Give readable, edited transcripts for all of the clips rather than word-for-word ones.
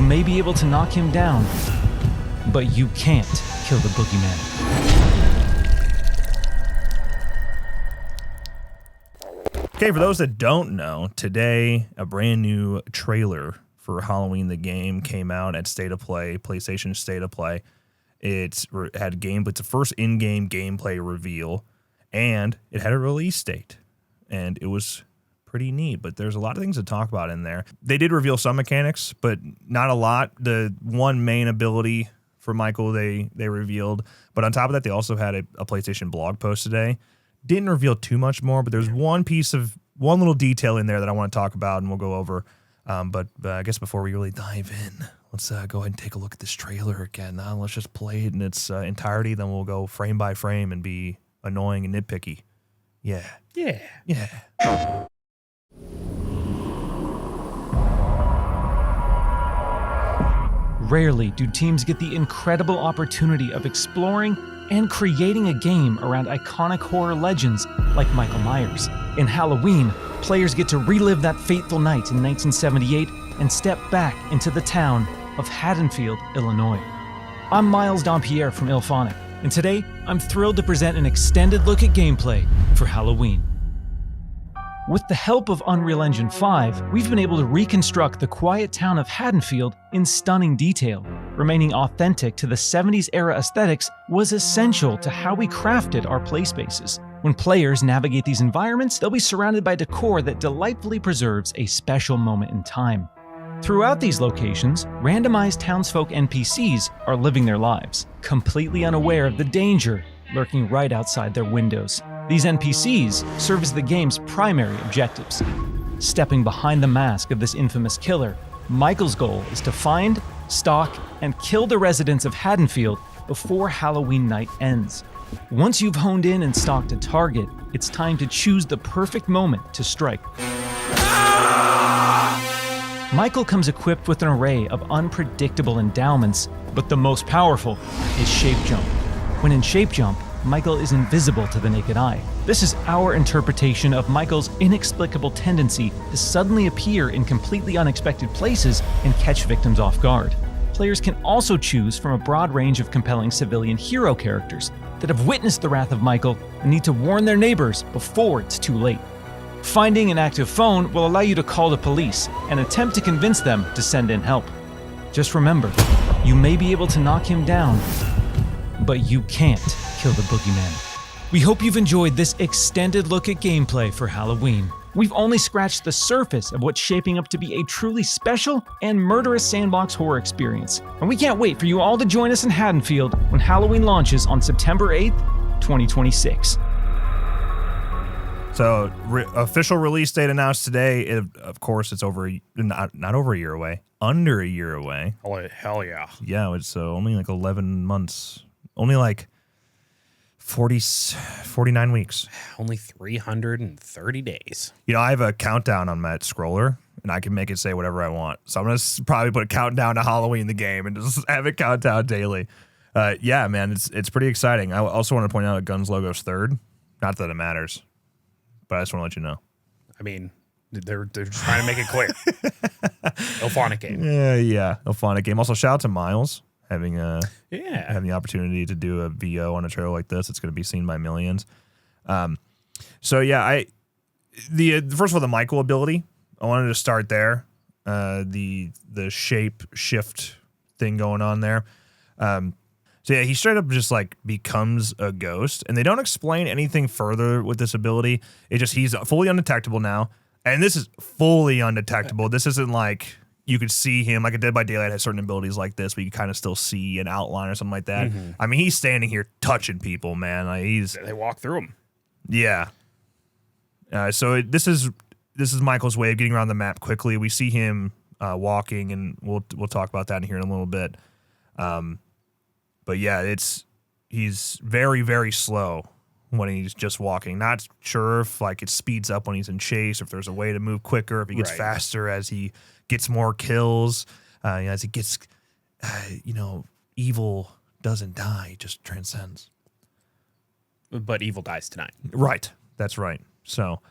may be able to knock him down, but you can't kill the boogeyman. Okay, for those that don't know, today a brand new trailer for Halloween the game came out at State of Play, PlayStation State of Play. It's the first in-game gameplay reveal, and it had a release date, and it was pretty neat. But there's a lot of things to talk about in there. They did reveal some mechanics, but not a lot. The one main ability for Michael they revealed, but on top of that, they also had a PlayStation blog post today. Didn't reveal too much more, but there's one little detail in there that I want to talk about, and we'll go over. But I guess before we really dive in, let's go ahead and take a look at this trailer again. Let's just play it in its entirety, then we'll go frame by frame and be annoying and nitpicky. Yeah. Rarely do teams get the incredible opportunity of exploring and creating a game around iconic horror legends like Michael Myers. In Halloween, players get to relive that fateful night in 1978 and step back into the town of Haddonfield, Illinois. I'm Miles Dompierre from IllFonic, and today I'm thrilled to present an extended look at gameplay for Halloween. With the help of Unreal Engine 5, we've been able to reconstruct the quiet town of Haddonfield in stunning detail. Remaining authentic to the 70s era aesthetics was essential to how we crafted our play spaces. When players navigate these environments, they'll be surrounded by decor that delightfully preserves a special moment in time. Throughout these locations, randomized townsfolk NPCs are living their lives, completely unaware of the danger lurking right outside their windows. These NPCs serve as the game's primary objectives. Stepping behind the mask of this infamous killer, Michael's goal is to find, stalk, and kill the residents of Haddonfield before Halloween night ends. Once you've honed in and stalked a target, it's time to choose the perfect moment to strike. Michael comes equipped with an array of unpredictable endowments, but the most powerful is Shape Jump. When in Shape Jump, Michael is invisible to the naked eye. This is our interpretation of Michael's inexplicable tendency to suddenly appear in completely unexpected places and catch victims off guard. Players can also choose from a broad range of compelling civilian hero characters that have witnessed the wrath of Michael and need to warn their neighbors before it's too late. Finding an active phone will allow you to call the police and attempt to convince them to send in help. Just remember, you may be able to knock him down, but you can't kill the boogeyman. We hope you've enjoyed this extended look at gameplay for Halloween. We've only scratched the surface of what's shaping up to be a truly special and murderous sandbox horror experience. And we can't wait for you all to join us in Haddonfield when Halloween launches on September 8th, 2026. So, official release date announced today. Of course, it's not over a year away, under a year away. Oh, hell yeah. Yeah, it's only like 11 months. Only like 49 weeks. Only 330 days. You know, I have a countdown on my scroller, and I can make it say whatever I want. So I'm going to probably put a countdown to Halloween the game and just have it count down daily. Yeah, man, it's pretty exciting. I also want to point out that Guns logo's third. Not that it matters, but I just want to let you know. I mean, they're trying to make it clear. IllFonic game. Yeah, IllFonic game. Also, shout out to Miles. Having the opportunity to do a VO on a trailer like this, it's going to be seen by millions. So yeah, first of all, the Michael ability, I wanted to start there. The shape shift thing going on there. So yeah, he straight up just like becomes a ghost, and they don't explain anything further with this ability. He's fully undetectable now, and this is fully undetectable. This isn't like you could see him, like a Dead by Daylight has certain abilities like this, but you can kind of still see an outline or something like that. Mm-hmm. I mean, he's standing here touching people, man. Like they walk through him. Yeah. So this is Michael's way of getting around the map quickly. We see him walking, and we'll talk about that in here in a little bit. But yeah, he's very, very slow when he's just walking. Not sure if like it speeds up when he's in chase, or if there's a way to move quicker, if he gets faster as he gets more kills, as he gets, evil doesn't die, just transcends. But evil dies tonight. Right. That's right. So,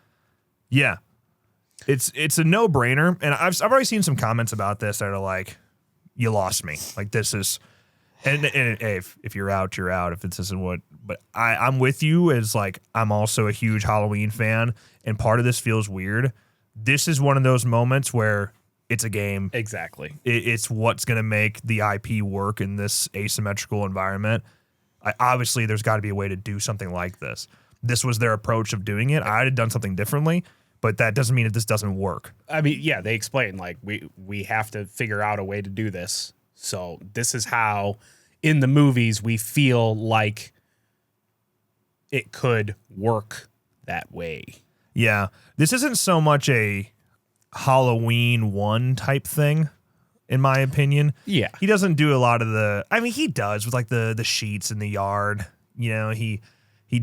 yeah, it's a no-brainer. And I've already seen some comments about this that are like, you lost me. Like this is, and if you're out, you're out. If this isn't what, but I'm with you as like, I'm also a huge Halloween fan, and part of this feels weird. This is one of those moments where it's a game. Exactly. It's what's going to make the IP work in this asymmetrical environment. Obviously, there's got to be a way to do something like this. This was their approach of doing it. I'd have done something differently, but that doesn't mean that this doesn't work. I mean, yeah, they explain like we have to figure out a way to do this. So this is how in the movies we feel like it could work that way. Yeah. This isn't so much a Halloween 1 type thing, in my opinion. Yeah. He doesn't do a lot of he does with like the sheets in the yard. You know, he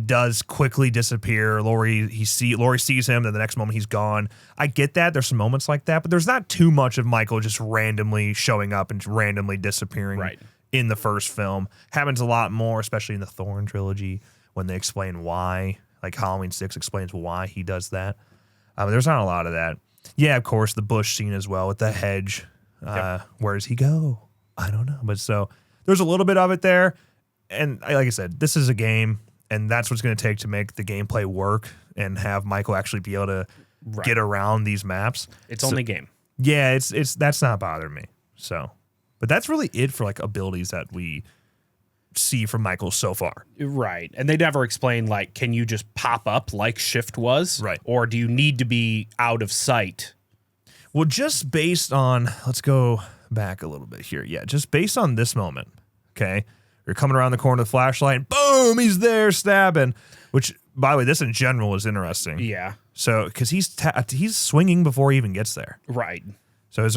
does quickly disappear. Laurie sees him, then the next moment he's gone. I get that. There's some moments like that, but there's not too much of Michael just randomly showing up and randomly disappearing in the first film. Happens a lot more, especially in the Thorn trilogy, when they explain why. Like Halloween 6 explains why he does that. There's not a lot of that. Yeah, of course, the bush scene as well with the hedge. Where does he go? I don't know. But so there's a little bit of it there. And like I said, this is a game, and that's what's going to take to make the gameplay work and have Michael actually be able to get around these maps. It's only game. Yeah, it's that's not bothering me. So, but that's really it for like abilities that we see from Michael so far. Right. And they never explain, like, can you just pop up like Shift was? Right. Or do you need to be out of sight? Well, just based on, let's go back a little bit here. Yeah, just based on this moment, okay? You're coming around the corner of the flashlight, boom, he's there stabbing, which, by the way, this in general is interesting. Yeah. So, because he's swinging before he even gets there. Right. So is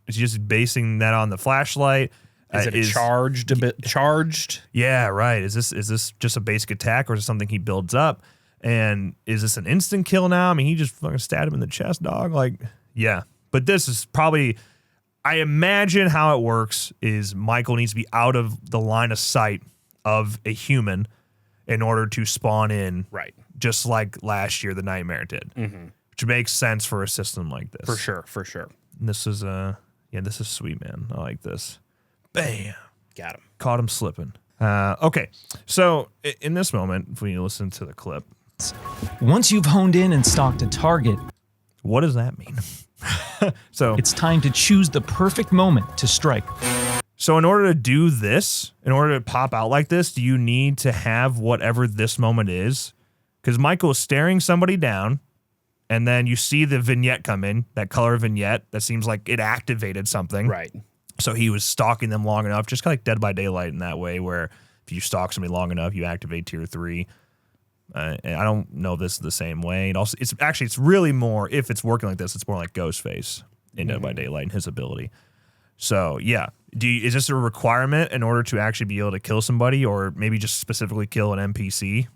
he just basing that on the flashlight? Is it charged? A bit charged? Yeah, right. Is this just a basic attack, or is it something he builds up? And is this an instant kill now? I mean, he just fucking stabbed him in the chest, dog. Like, yeah. But this is probably, I imagine how it works is Michael needs to be out of the line of sight of a human in order to spawn in. Right. Just like last year the Nightmare did. Mm-hmm. Which makes sense for a system like this. For sure. And this is this is sweet, man. I like this. Bam. Got him. Caught him slipping. Okay. So in this moment, if we listen to the clip. Once you've honed in and stalked a target, what does that mean? So it's time to choose the perfect moment to strike. So in order to do this, in order to pop out like this, do you need to have whatever this moment is? Because Michael is staring somebody down, and then you see the vignette come in, that color vignette that seems like it activated something. Right. So he was stalking them long enough, just kind of like Dead by Daylight in that way, where if you stalk somebody long enough, you activate tier 3. And I don't know if this is the same way. It's really more, if it's working like this, it's more like Ghostface in Dead by Daylight and his ability. So yeah, is this a requirement in order to actually be able to kill somebody, or maybe just specifically kill an NPC?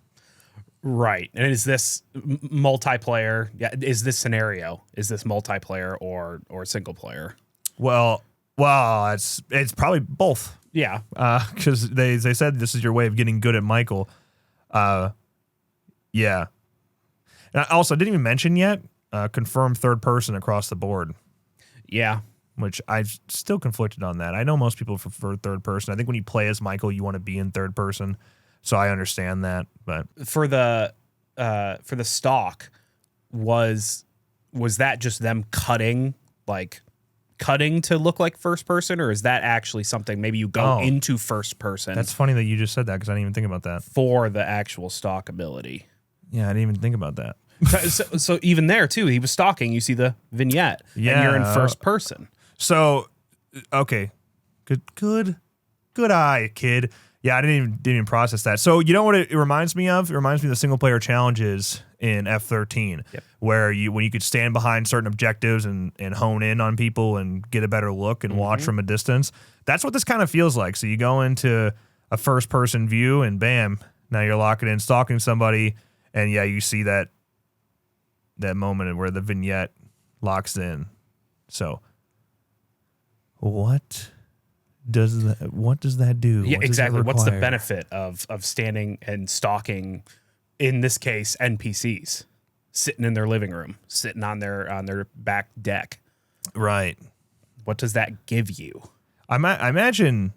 Right. And is this multiplayer? Yeah. Is this scenario? Is this multiplayer or single player? Well, it's probably both. Yeah. Because they said this is your way of getting good at Michael. Yeah. And I didn't even mention yet, confirmed third person across the board. Yeah. Which I'm still conflicted on that. I know most people prefer third person. I think when you play as Michael, you want to be in third person. So I understand that. But for the stalk, was that just them cutting to look like first person, or is that actually something maybe you go into first person? That's funny that you just said that, because I didn't even think about that. For the actual stalk ability. Yeah, I didn't even think about that. so even there too, he was stalking. You see the vignette, and you're in first person. So, okay, good eye, kid. Yeah, I didn't even process that. So you know what it reminds me of? It reminds me of the single player challenges in F13, where when you could stand behind certain objectives and hone in on people and get a better look and watch from a distance. That's what this kind of feels like. So you go into a first person view and bam, now you're locking in, stalking somebody. And yeah, you see that moment where the vignette locks in. So what does that do? Yeah, exactly. What's the benefit of standing and stalking, in this case, NPCs sitting in their living room, sitting on their back deck? Right. What does that give you? I imagine.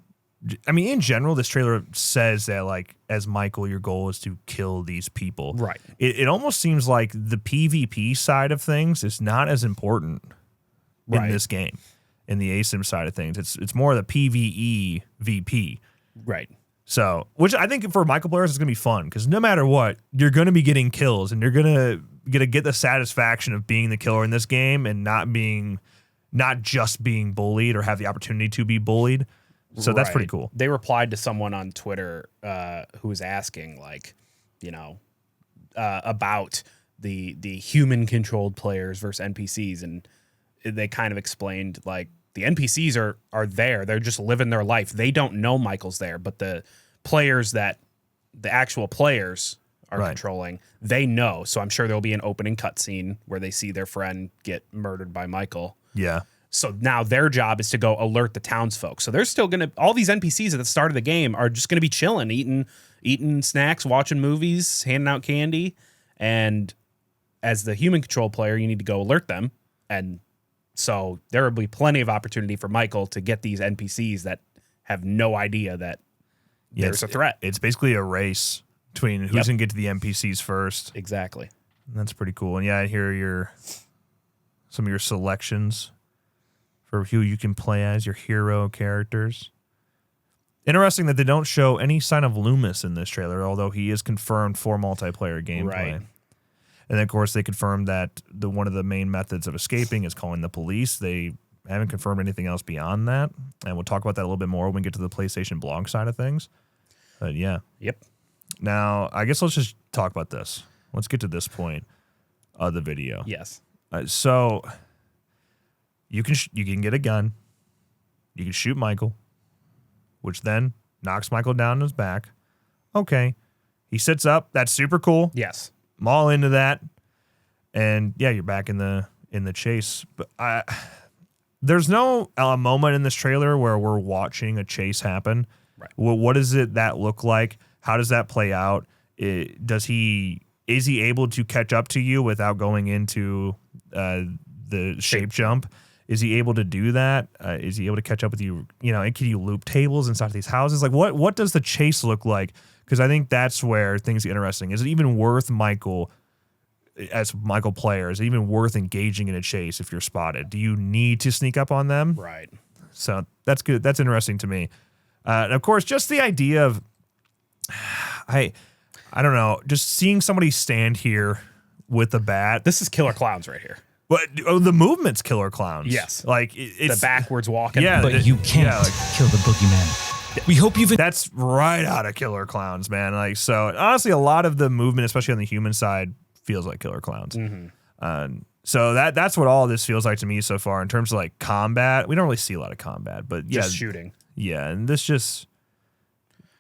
I mean, in general, this trailer says that, like, as Michael, your goal is to kill these people. Right. It almost seems like the PvP side of things is not as important in this game. In the ASIM side of things, it's more the PvE VP. Right. So, which I think for Michael players is going to be fun because no matter what, you're going to be getting kills and you're going to get the satisfaction of being the killer in this game and not just being bullied or have the opportunity to be bullied. So that's pretty cool. They replied to someone on Twitter who was asking, like, about the human controlled players versus NPCs, and they kind of explained, like, the NPCs are there. They're just living their life. They don't know Michael's there, but the players that the actual players are controlling, they know. So I'm sure there'll be an opening cutscene where they see their friend get murdered by Michael. Yeah. So now their job is to go alert the townsfolk. So they're still going to, all these NPCs at the start of the game are just going to be chilling, eating snacks, watching movies, handing out candy. And as the human control player, you need to go alert them. And so there will be plenty of opportunity for Michael to get these NPCs that have no idea that there's a threat. It's basically a race between who's going to get to the NPCs first. Exactly. And that's pretty cool. And yeah, I hear some of your selections for who you can play as, your hero characters. Interesting that they don't show any sign of Loomis in this trailer, although he is confirmed for multiplayer gameplay. Right. And then, of course, they confirmed that one of the main methods of escaping is calling the police. They haven't confirmed anything else beyond that. And we'll talk about that a little bit more when we get to the PlayStation blog side of things. But yeah. Yep. Now, I guess let's just talk about this. Let's get to this point of the video. Yes. So you can get a gun. You can shoot Michael, which then knocks Michael down on his back. Okay. He sits up. That's super cool. Yes. I'm all into that. And yeah, you're back in the chase. But there's no moment in this trailer where we're watching a chase happen. Right. What does that look like? How does that play out? Is he able to catch up to you without going into the shape jump? Is he able to do that? Is he able to catch up with you? And can you loop tables inside of these houses? Like, what does the chase look like? Because I think that's where things get interesting. Is it even worth Michael, as Michael player, is it even worth engaging in a chase if you're spotted? Do you need to sneak up on them? Right. So that's good. That's interesting to me. And of course, just the idea of, I don't know, just seeing somebody stand here with a bat. This is Killer Clowns right here. But the movement's Killer Clowns. Yes. Like it's the backwards walking. Yeah, But you can't kill the boogeyman. We hope you've... That's right out of Killer Clowns, man. Like, so honestly, a lot of the movement, especially on the human side, feels like Killer Clowns. Mm-hmm. So that's what all of this feels like to me so far in terms of like combat. We don't really see a lot of combat, but yeah, just shooting. Yeah, and this just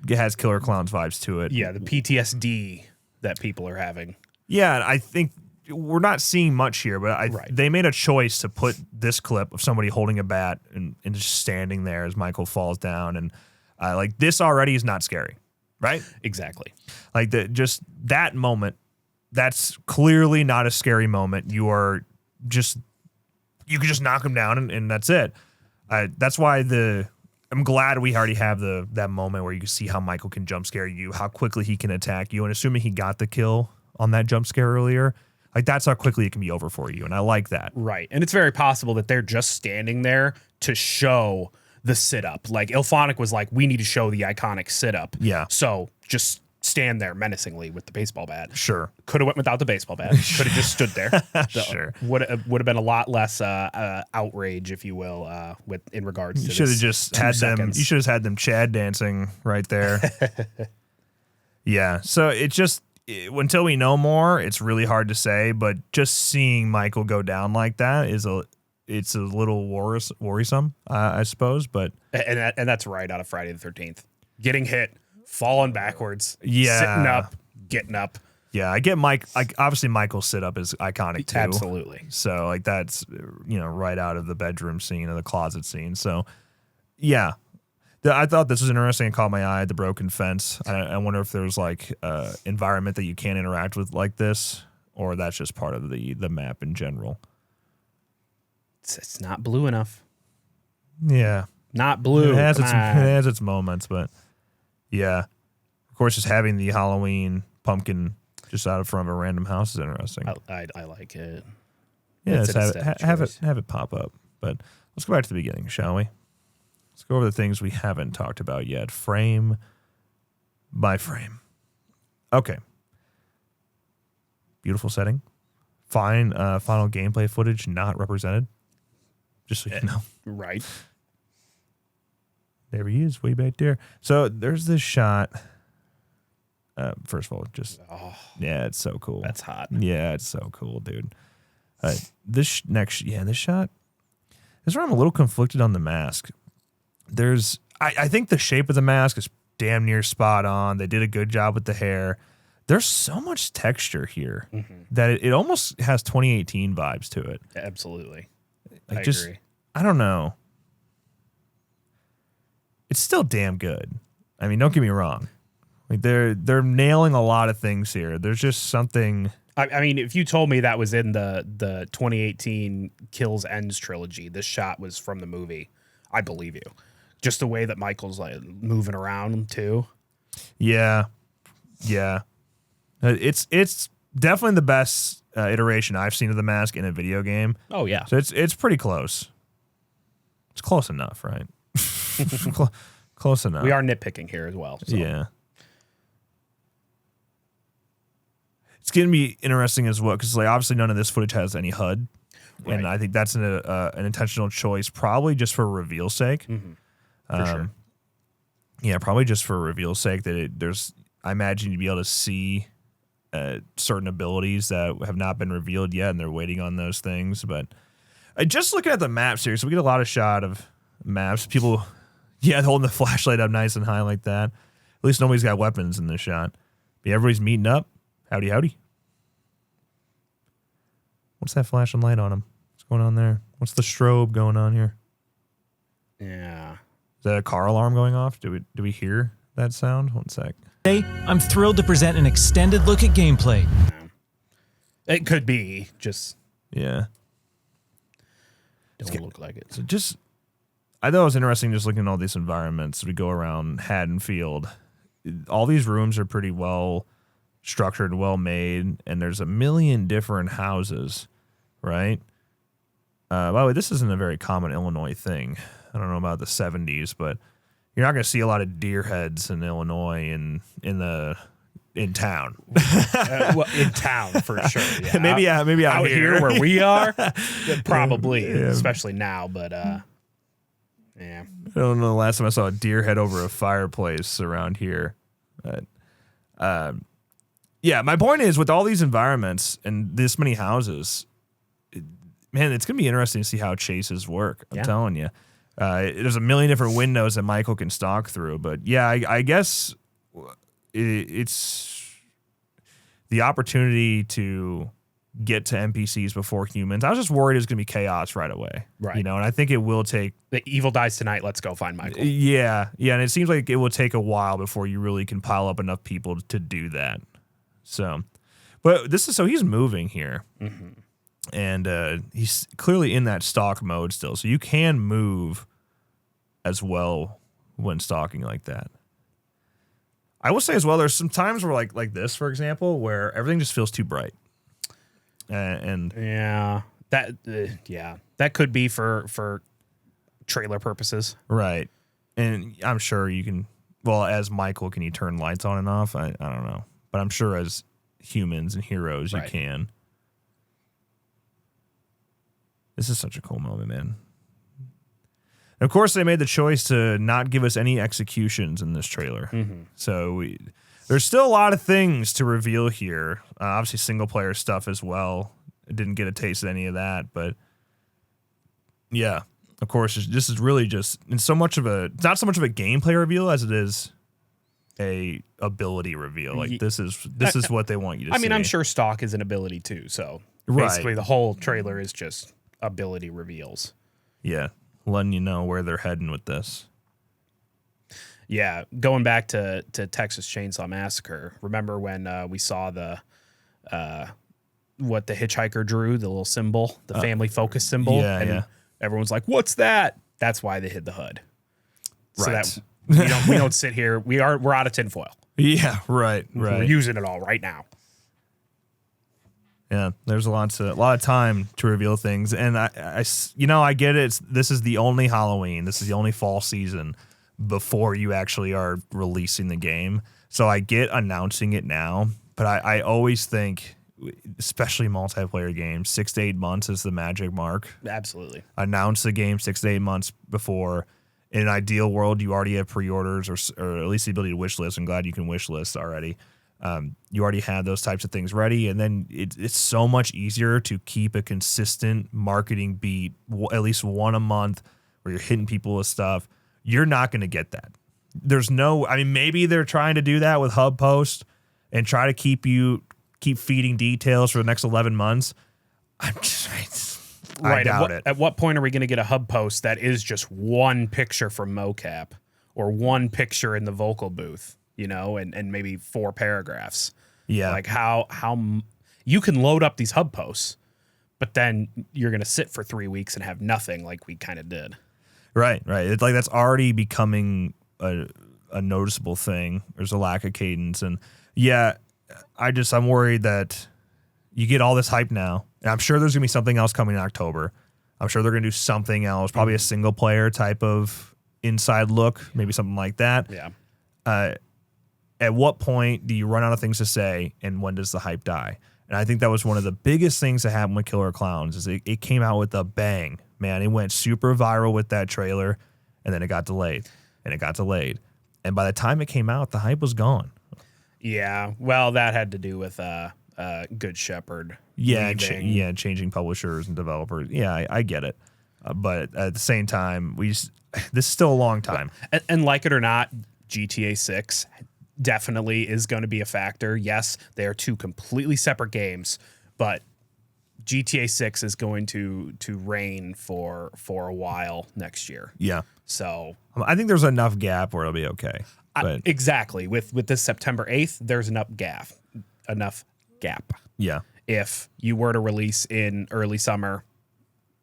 has Killer Clowns vibes to it. Yeah, the PTSD that people are having. Yeah, and I think we're not seeing much here, but they made a choice to put this clip of somebody holding a bat and just standing there as Michael falls down, and like this already is not scary, right? Exactly. Like that moment, that's clearly not a scary moment. You can just knock him down and that's it. That's why I'm glad we already have that moment where you can see how Michael can jump scare you, how quickly he can attack you, and assuming he got the kill on that jump scare earlier, like that's how quickly it can be over for you, and I like that. Right, and it's very possible that they're just standing there to show the sit-up. Like Ilphonic was like, we need to show the iconic sit-up. Yeah. So just stand there menacingly with the baseball bat. Sure. Could have went without the baseball bat. Could have just stood there. Sure. Would have been a lot less outrage, if you will, in regards to you should have just had seconds. them. You should have had them Chad dancing right there. Yeah. So until we know more, it's really hard to say. But just seeing Michael go down like that it's a little worrisome, I suppose. But and that's right out of Friday the 13th. Getting hit, falling backwards, yeah, sitting up, getting up. Yeah, I get Mike. Like obviously, Michael's sit up is iconic too. Absolutely. So like that's right out of the bedroom scene or the closet scene. So yeah, I thought this was interesting. It caught my eye. The broken fence. I wonder if there's like environment that you can't interact with like this, or that's just part of the map in general. It's not blue enough. Yeah. Not blue. It has Come its on. it has its moments, but yeah. Of course, just having the Halloween pumpkin just out of front of a random house is interesting. I like it. Yeah, It's let's an have aesthetic it pop up. But let's go back to the beginning, shall we? Let's go over the things we haven't talked about yet, frame by frame. Okay. Beautiful setting. Fine. Final gameplay footage not represented. Just so you know. Right. There he is, way back there. So there's this shot. First of all, yeah, it's so cool. That's hot. Yeah, it's so cool, dude. This shot. This is where I'm a little conflicted on the mask. I think the shape of the mask is damn near spot on. They did a good job with the hair. There's so much texture here that it almost has 2018 vibes to it. Absolutely. Like I just, agree. I don't know. It's still damn good. I mean, don't get me wrong. Like they're nailing a lot of things here. There's just something. I mean, if you told me that was in the 2018 Kills Ends trilogy, this shot was from the movie, I believe you. Just the way that Michael's like moving around too. Yeah. It's definitely the best iteration I've seen of the mask in a video game. Oh yeah. So it's pretty close. It's close enough, right? Close enough. We are nitpicking here as well. So. Yeah. It's going to be interesting as well because, like, obviously none of this footage has any HUD, Right. and I think that's an intentional choice, probably just for reveal's sake. For sure. Yeah, probably just for reveal's sake. I imagine you'd be able to see certain abilities that have not been revealed yet, and they're waiting on those things. But just looking at the maps here, so we get a lot of shot of maps. People, holding the flashlight up nice and high like that. At least nobody's got weapons in this shot. But everybody's meeting up. Howdy, howdy. What's that flashing light on him? What's going on there? What's the strobe going on here? Yeah. Is that a car alarm going off? Do we hear that sound? One sec. Today, I'm thrilled to present an extended look at gameplay. It could be just Yeah. don't look like it. So I thought it was interesting just looking at all these environments. We go around Haddonfield. All these rooms are pretty well structured, well made, and there's a million different houses, right? By the way, this isn't a very common Illinois thing. I don't know about the 70s, but you're not going to see a lot of deer heads in Illinois in town. Well, in town for sure. Yeah. maybe out here where we are, probably, especially now. But yeah, I don't know the last time I saw a deer head over a fireplace around here. But, yeah, my point is with all these environments and this many houses, man, it's going to be interesting to see how chases work. I'm telling you. There's a million different windows that Michael can stalk through. But yeah, I guess it's the opportunity to get to NPCs before humans. I was just worried it was going to be chaos right away. Right. And I think it will take. the evil dies tonight. Let's go find Michael. Yeah. And it seems like it will take a while before you really can pile up enough people to do that. So, but he's moving here. And he's clearly in that stalk mode still. So you can move as well when stalking like that. I will say as well, there's some times where like this, for example, where everything just feels too bright. And that could be for trailer purposes. Right. And I'm sure you can, as Michael, can you turn lights on and off? I don't know. But I'm sure as humans and heroes, you can. This is such a cool moment, man. And of course, they made the choice to not give us any executions in this trailer. So there's still a lot of things to reveal here. Obviously, single-player stuff as well. I didn't get a taste of any of that. But yeah, of course, this is really just it's not so much of a gameplay reveal as it is a ability reveal. Like this is what they want you to see. I mean, I'm sure stalk is an ability too. So basically, the whole trailer is just ability reveals. Yeah, letting you know where they're heading with this. Yeah, going back to Texas Chainsaw Massacre. Remember when we saw what the hitchhiker drew, the little symbol, the family focus symbol? Yeah, and everyone's like, "What's that?" That's why they hid the HUD. so Right. that we don't sit here. We're out of tinfoil. Yeah, right. We're using it all right now. Yeah, there's a lot of time to reveal things, and I get it. This is the only Halloween. This is the only fall season before you actually are releasing the game. So I get announcing it now, but I always think, especially multiplayer games, 6 to 8 months is the magic mark. Absolutely. Announce the game 6 to 8 months before. In an ideal world, you already have pre-orders or at least the ability to wish list. I'm glad you can wish list already. You already had those types of things ready, and then it's so much easier to keep a consistent marketing beat, at least one a month, where you're hitting people with stuff. You're not going to get that. Maybe they're trying to do that with Hub Post and try to keep feeding details for the next 11 months. I doubt it. At what point are we going to get a Hub Post that is just one picture from mocap or one picture in the vocal booth? And maybe 4 paragraphs. Yeah. Like how you can load up these Hub Posts, but then you're going to sit for 3 weeks and have nothing like we kind of did. Right. It's like that's already becoming a noticeable thing. There's a lack of cadence. And yeah, I'm worried that you get all this hype now. And I'm sure there's going to be something else coming in October. I'm sure they're going to do something else, probably a single player type of inside look, maybe something like that. Yeah. At what point do you run out of things to say, and when does the hype die? And I think that was one of the biggest things that happened with Killer Clowns is it came out with a bang. Man, it went super viral with that trailer, and then it got delayed, and it got delayed. And by the time it came out, the hype was gone. Yeah, well, that had to do with Good Shepherd. Yeah, changing publishers and developers. Yeah, I get it. But at the same time, this is still a long time. And like it or not, GTA 6 definitely is going to be a factor. Yes, they are 2 completely separate games, but GTA 6 is going to reign for a while next year. Yeah. So I think there's enough gap where it'll be okay. But exactly. With this September 8th, there's enough gap. Yeah. If you were to release in early summer,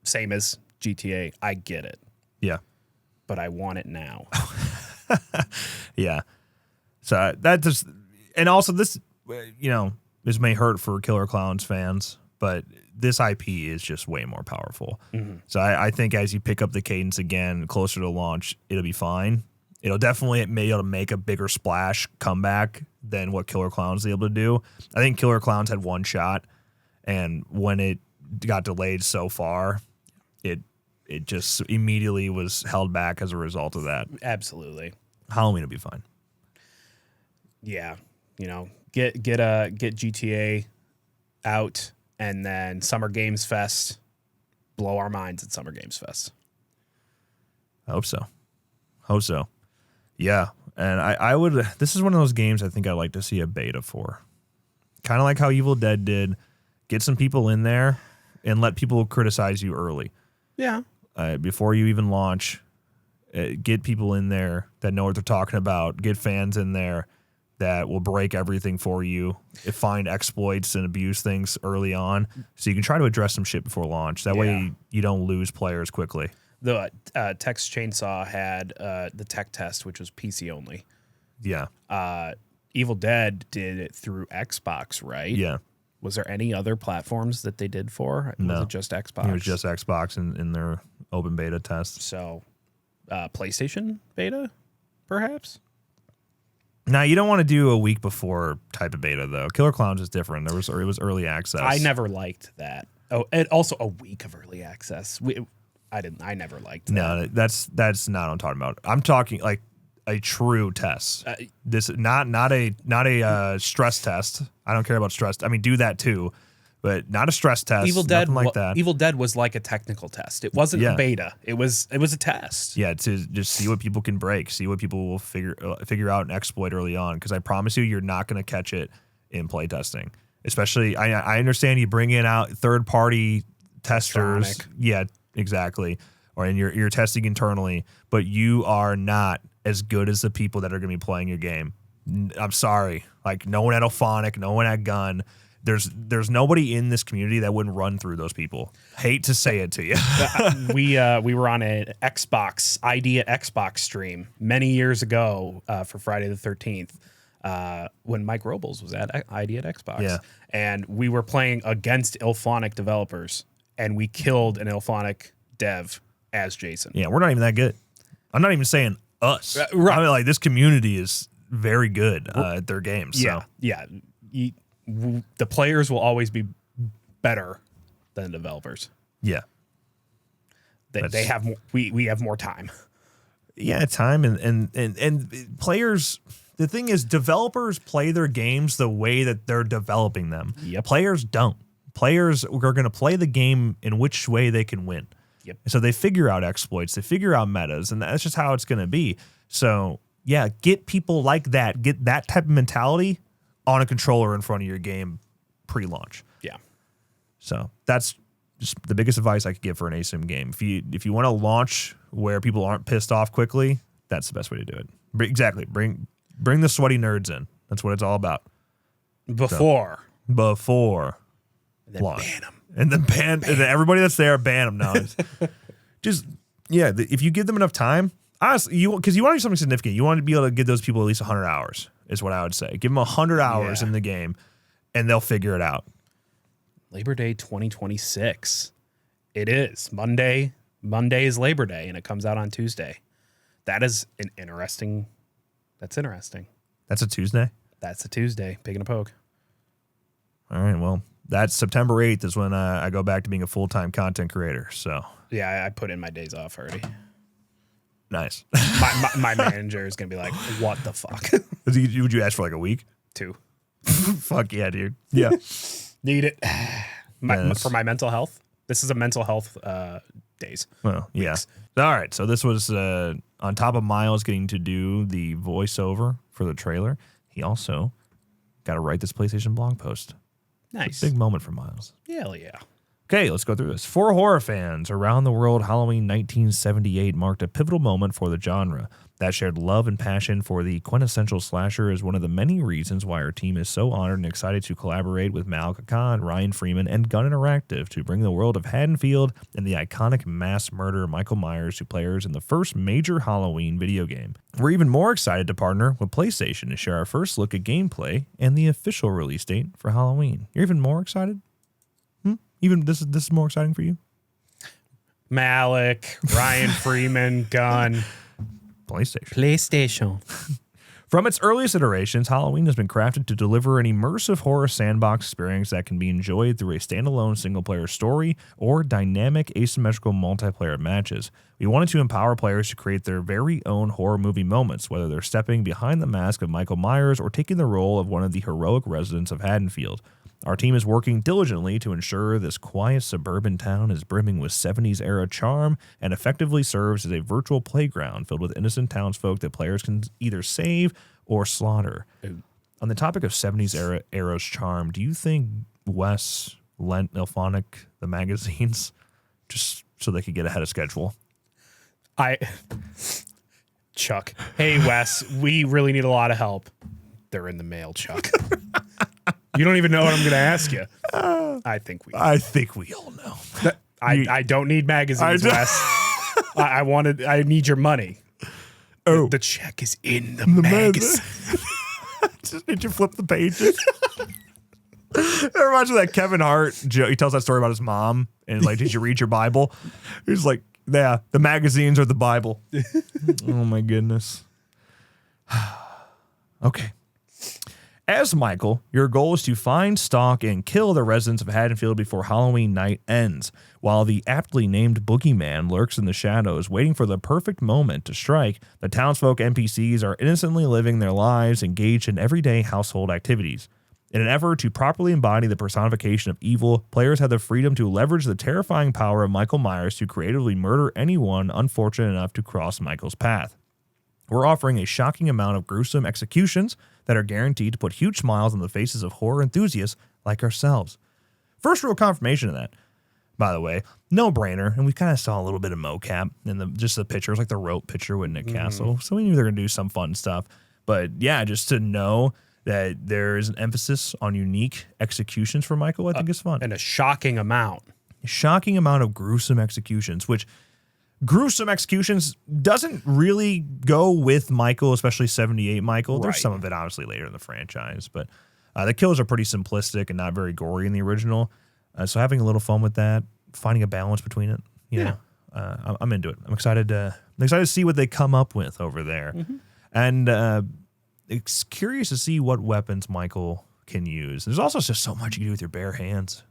same as GTA, I get it. Yeah. But I want it now. Yeah. So that just, and also this, this may hurt for Killer Clowns fans, but this IP is just way more powerful. Mm-hmm. So I think as you pick up the cadence again, closer to launch, it'll be fine. It'll definitely be able to make a bigger splash comeback than what Killer Clowns was able to do. I think Killer Clowns had one shot, and when it got delayed so far, it just immediately was held back as a result of that. Absolutely. Halloween will be fine. Yeah, get GTA out, and then Summer Games Fest, blow our minds at Summer Games Fest. I hope so. Yeah, and I would. This is one of those games I think I'd like to see a beta for. Kind of like how Evil Dead did. Get some people in there and let people criticize you early. Yeah. Before you even launch, get people in there that know what they're talking about. Get fans in there that will break everything for you, find exploits and abuse things early on, so you can try to address some shit before launch. That way you don't lose players quickly. The Text Chainsaw had the tech test, which was PC only. Yeah. Evil Dead did it through Xbox, right? Yeah. Was there any other platforms that they did for? No. Was it just Xbox? It was just Xbox in their open beta test. So, PlayStation beta, perhaps? Now, you don't want to do a week before type of beta, though. Killer Clowns is different. It was early access. I never liked that. Oh, and also a week of early access. I never liked that. No, that's not what I'm talking about. I'm talking like a true test. This not a stress test. I don't care about stress. I mean, do that too, but not a stress test. Evil Dead, like that. Evil Dead was like a technical test. It wasn't a beta. It was a test. Yeah, to just see what people can break, see what people will figure out and exploit early on. Because I promise you're not going to catch it in playtesting. Especially, I understand you bring in out third party testers. Electronic. Yeah, exactly. Or and you're testing internally, but you are not as good as the people that are going to be playing your game. I'm sorry. Like, no one had Ophonic, no one had Gun. There's nobody in this community that wouldn't run through those people. Hate to say it to you. We were on an Xbox Idea Xbox stream many years ago for Friday the 13th when Mike Robles was at Idea at Xbox. Yeah. And we were playing against Ilphonic developers, and we killed an Ilphonic dev as Jason. Yeah, we're not even that good. I'm not even saying us. Right. I mean, like, this community is very good at their games. So. Yeah. The players will always be better than the developers. Yeah. They have more, we have more time. Yeah, time and players. The thing is, developers play their games the way that they're developing them. Yep. Players don't. Players are going to play the game in which way they can win. Yep. So they figure out exploits, they figure out metas, and that's just how it's going to be. So yeah, get people like that, get that type of mentality on a controller in front of your game pre-launch. Yeah. So that's just the biggest advice I could give for an ASIM game. If you want to launch where people aren't pissed off quickly, that's the best way to do it. Exactly. Bring the sweaty nerds in. That's what it's all about. Before And then launch. Ban them. And then and then everybody that's there, ban them now. Just, yeah, if you give them enough time, honestly, because you want to do something significant. You want to be able to give those people at least 100 hours is what I would say. Give them 100 hours in the game, and they'll figure it out. Labor Day 2026. It is. Monday is Labor Day, and it comes out on Tuesday. That's interesting. That's a Tuesday? That's a Tuesday. Pig and a poke. All right, well, that's September 8th is when I go back to being a full-time content creator, so. Yeah, I put in my days off already. Nice. my manager is going to be like, what the fuck? Would you ask for like a week? 2. Fuck yeah, dude. Yeah. Need it. For my mental health. This is a mental health days. Well, yeah. All right, so this was on top of Miles getting to do the voiceover for the trailer. He also got to write this PlayStation blog post. Nice. Big moment for Miles. Hell yeah. Okay, let's go through this. For horror fans around the world, Halloween 1978 marked a pivotal moment for the genre. That shared love and passion for the quintessential slasher is one of the many reasons why our team is so honored and excited to collaborate with Mal Kakan, Ryan Freeman, and Gun Interactive to bring the world of Haddonfield and the iconic mass murderer Michael Myers to players in the first major Halloween video game. We're even more excited to partner with PlayStation to share our first look at gameplay and the official release date for Halloween. You're even more excited? Even this is more exciting for you? Malik, Ryan Freeman, Gun. PlayStation. From its earliest iterations, Halloween has been crafted to deliver an immersive horror sandbox experience that can be enjoyed through a standalone single-player story or dynamic asymmetrical multiplayer matches. We wanted to empower players to create their very own horror movie moments, whether they're stepping behind the mask of Michael Myers or taking the role of one of the heroic residents of Haddonfield. Our team is working diligently to ensure this quiet suburban town is brimming with 70s-era charm and effectively serves as a virtual playground filled with innocent townsfolk that players can either save or slaughter. Ooh. On the topic of 70s-era's charm, do you think Wes lent Ilphonic the magazines just so they could get ahead of schedule? Chuck. Hey, Wes, we really need a lot of help. They're in the mail, Chuck. You don't even know what I'm going to ask you. I think we all know. I don't need magazines, Wes. I need your money. Oh. The check is in the magazine. Did you flip the pages? It reminds me of that Kevin Hart joke. He tells that story about his mom and like, did you read your Bible? He's like, yeah, the magazines are the Bible. Oh my goodness. Okay. As Michael, your goal is to find, stalk, and kill the residents of Haddonfield before Halloween night ends, while the aptly named Boogeyman lurks in the shadows, waiting for the perfect moment to strike. The townsfolk NPCs are innocently living their lives, engaged in everyday household activities. In an effort to properly embody the personification of evil, players have the freedom to leverage the terrifying power of Michael Myers to creatively murder anyone unfortunate enough to cross Michael's path. We're offering a shocking amount of gruesome executions that are guaranteed to put huge smiles on the faces of horror enthusiasts like ourselves. First real confirmation of that, by the way, no brainer. And we kind of saw a little bit of mocap in just the pictures, like the rope picture with Nick Castle. So we knew they were going to do some fun stuff. But yeah, just to know that there is an emphasis on unique executions for Michael, I think is fun. And a shocking amount. Shocking amount of gruesome executions, which gruesome executions doesn't really go with Michael, especially 78 Michael. There's Right. some of it obviously later in the franchise, but the kills are pretty simplistic and not very gory in the original. So having a little fun with that, finding a balance between it, you know, I'm into it. I'm excited to see what they come up with over there. And it's curious to see what weapons Michael can use. There's also just so much you can do with your bare hands.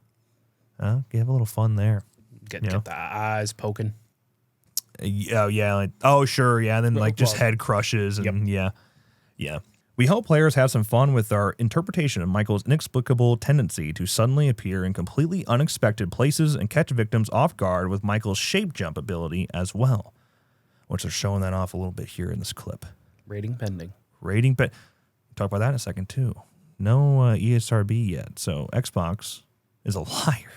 You have a little fun there. Get the eyes poking. Yeah. Sure. Yeah. And then like just head crushes and yeah. We hope players have some fun with our interpretation of Michael's inexplicable tendency to suddenly appear in completely unexpected places and catch victims off guard with Michael's shape jump ability as well, which they're showing that off a little bit here in this clip. Rating pending. Talk about that in a second too. No ESRB yet, so Xbox is a liar.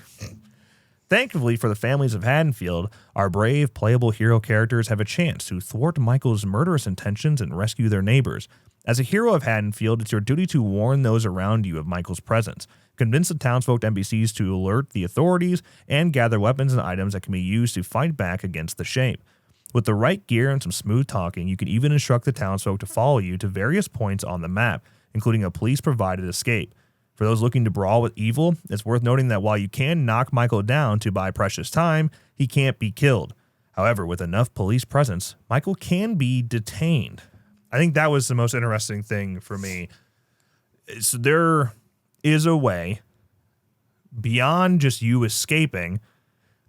Thankfully for the families of Haddonfield, our brave, playable hero characters have a chance to thwart Michael's murderous intentions and rescue their neighbors. As a hero of Haddonfield, it's your duty to warn those around you of Michael's presence, convince the townsfolk NPCs to alert the authorities, and gather weapons and items that can be used to fight back against the Shape. With the right gear and some smooth talking, you can even instruct the townsfolk to follow you to various points on the map, including a police-provided escape. For those looking to brawl with evil, it's worth noting that while you can knock Michael down to buy precious time, he can't be killed. However, with enough police presence, Michael can be detained. I think that was the most interesting thing for me. So there is a way, beyond just you escaping,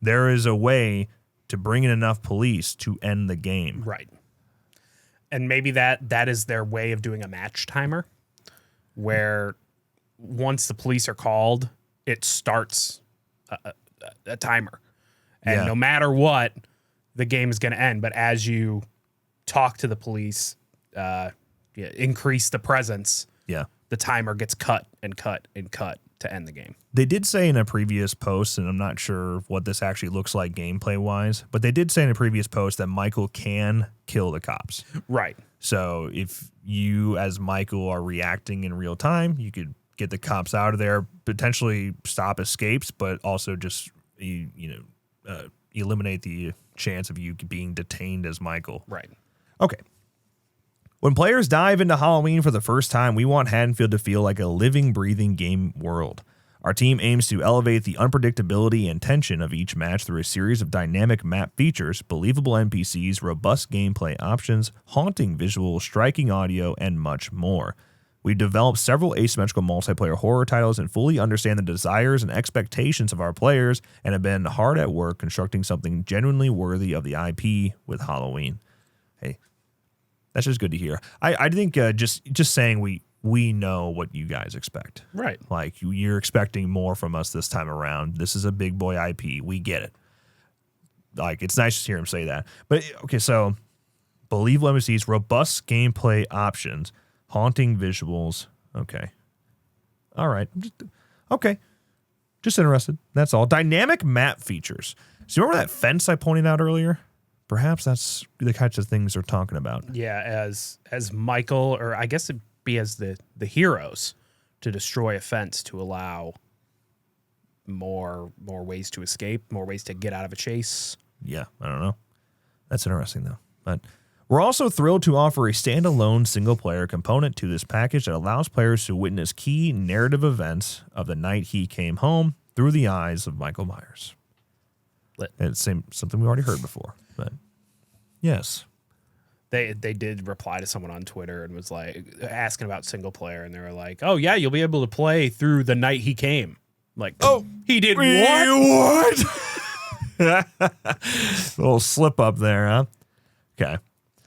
there is a way to bring in enough police to end the game. Right. And maybe that is their way of doing a match timer, where once the police are called, it starts a timer. And no matter what, the game is going to end. But as you talk to the police, increase the presence, the timer gets cut and cut and cut to end the game. They did say in a previous post, and I'm not sure what this actually looks like gameplay-wise, but they did say in a previous post that Michael can kill the cops. Right. So if you, as Michael, are reacting in real time, you could get the cops out of there, potentially stop escapes, but also just eliminate the chance of you being detained as Michael. Right. Okay. When players dive into Halloween for the first time, we want Haddonfield to feel like a living, breathing game world. Our team aims to elevate the unpredictability and tension of each match through a series of dynamic map features, believable NPCs, robust gameplay options, haunting visuals, striking audio, and much more. We've developed several asymmetrical multiplayer horror titles and fully understand the desires and expectations of our players and have been hard at work constructing something genuinely worthy of the IP with Halloween. Hey, that's just good to hear. I think just saying we know what you guys expect. Right. Like you're expecting more from us this time around. This is a big boy IP. We get it. Like it's nice to hear him say that. But okay, so believable NPCs, robust gameplay options, haunting visuals. Okay. All right. Okay. Just interested. That's all. Dynamic map features. So you remember that fence I pointed out earlier? Perhaps that's the kinds of things they're talking about. Yeah, as Michael, or I guess it'd be as the heroes, to destroy a fence to allow more ways to escape, more ways to get out of a chase. Yeah, I don't know. That's interesting though. But we're also thrilled to offer a standalone single-player component to this package that allows players to witness key narrative events of the night he came home through the eyes of Michael Myers. It's something we already heard before, but yes. They did reply to someone on Twitter and was like asking about single player, and they were like, "Oh yeah, you'll be able to play through the night he came." Like, oh, he did what? Little slip up there, huh? Okay.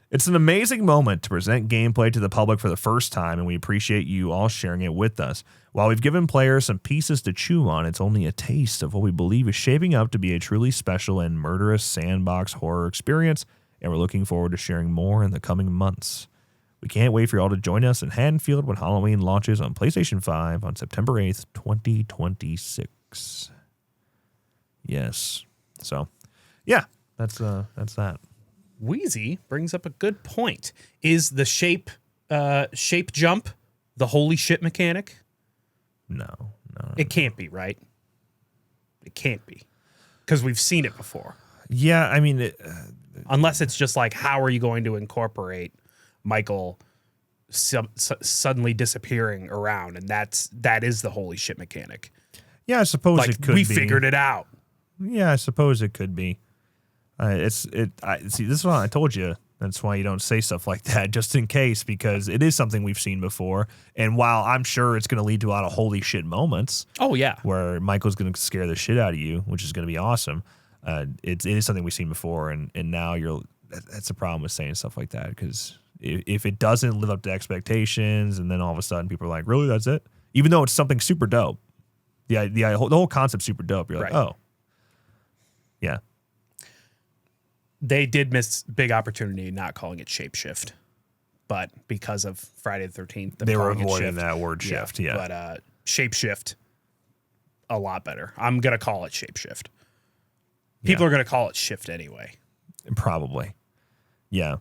It's an amazing moment to present gameplay to the public for the first time, and we appreciate you all sharing it with us. While we've given players some pieces to chew on, it's only a taste of what we believe is shaping up to be a truly special and murderous sandbox horror experience, and we're looking forward to sharing more in the coming months. We can't wait for you all to join us in Haddonfield when Halloween launches on PlayStation 5 on September 8th, 2026. Yes. So, yeah, that's that. Wheezy brings up a good point. Is the shape jump The holy shit mechanic? No. It can't be, right? It can't be. Because we've seen it before. Yeah, I mean, Unless it's just like, how are you going to incorporate Michael suddenly disappearing around? And that is the holy shit mechanic. yeah, I suppose Like, it could we be. figured it out. Yeah, I suppose it could be. See, this is why I told you. That's why you don't say stuff like that, just in case, because it is something we've seen before. And while I'm sure it's going to lead to a lot of holy shit moments, Oh, yeah. where Michael's going to scare the shit out of you, which is going to be awesome. It is something we've seen before, and now that's the problem with saying stuff like that, because if it doesn't live up to expectations, and then all of a sudden people are like, really, that's it? Even though it's something super dope. The whole concept's super dope. You're like, Right. oh. Yeah. They did miss big opportunity not calling it shapeshift. But because of Friday the 13th, They were avoiding that word shift, yeah. But shapeshift, a lot better. I'm going to call it shapeshift. People are going to call it shift anyway. Probably. Yeah.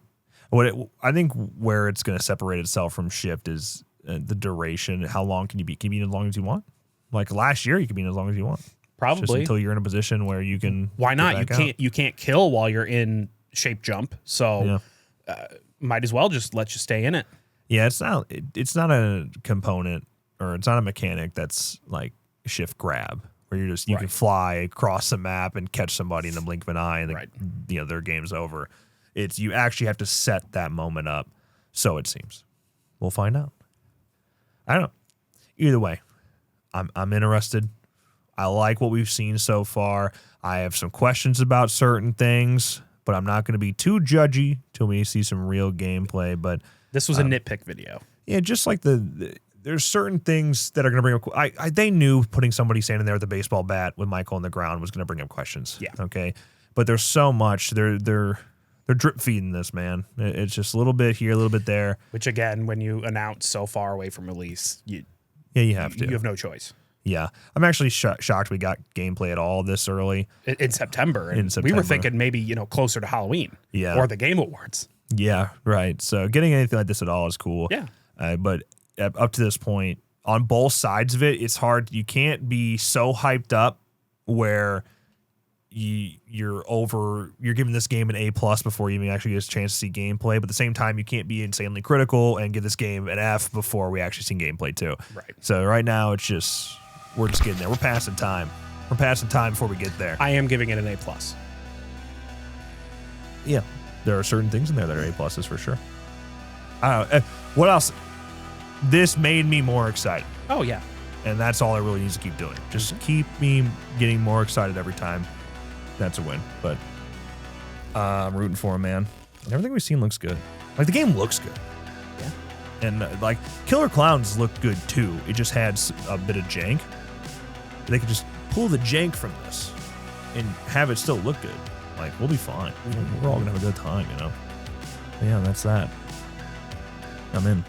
I think where it's going to separate itself from shift is the duration. How long can you be? Can you be as long as you want? Like last year, you could be as long as you want. Probably. Just until you're in a position where you can. Why not? get back out. You can't kill while you're in shape jump. So might as well just let you stay in it. Yeah, it's not a component, or it's not a mechanic that's like shift grab, where you can fly across the map and catch somebody in the blink of an eye, and their game's over. It's you actually have to set that moment up. So it seems. We'll find out. I don't know. Either way, I'm interested. I like what we've seen so far. I have some questions about certain things, but I'm not going to be too judgy till we see some real gameplay. But this was a nitpick video. Yeah, just like there's certain things that are going to bring up. They knew putting somebody standing there with a baseball bat with Michael on the ground was going to bring up questions. Yeah. Okay. But there's so much. They're drip feeding this, man. It's just a little bit here, a little bit there. Which again, when you announce so far away from release, you have to. You have no choice. Yeah, I'm actually shocked we got gameplay at all this early in September. And we were thinking maybe closer to Halloween, or the Game Awards. Yeah, right. So getting anything like this at all is cool. Yeah, but up to this point, on both sides of it, it's hard. You can't be so hyped up where you're giving this game an A+ before you even actually get a chance to see gameplay. But at the same time, you can't be insanely critical and give this game an F before we actually see gameplay too. Right. So right now, it's just. We're just getting there. We're passing time. We're passing time before we get there. I am giving it an A+. Yeah. There are certain things in there that are A+ for sure. I don't know. What else? This made me more excited. Oh, yeah. And that's all it really needs to keep doing. Just keep me getting more excited every time. That's a win. But I'm rooting for him, man. And everything we've seen looks good. Like, the game looks good. Yeah. And, like, Killer Clowns looked good, too. It just had a bit of jank. They could just pull the jank from this and have it still look good. Like, we'll be fine. We're all going to have a good time, But yeah, that's that. I'm in.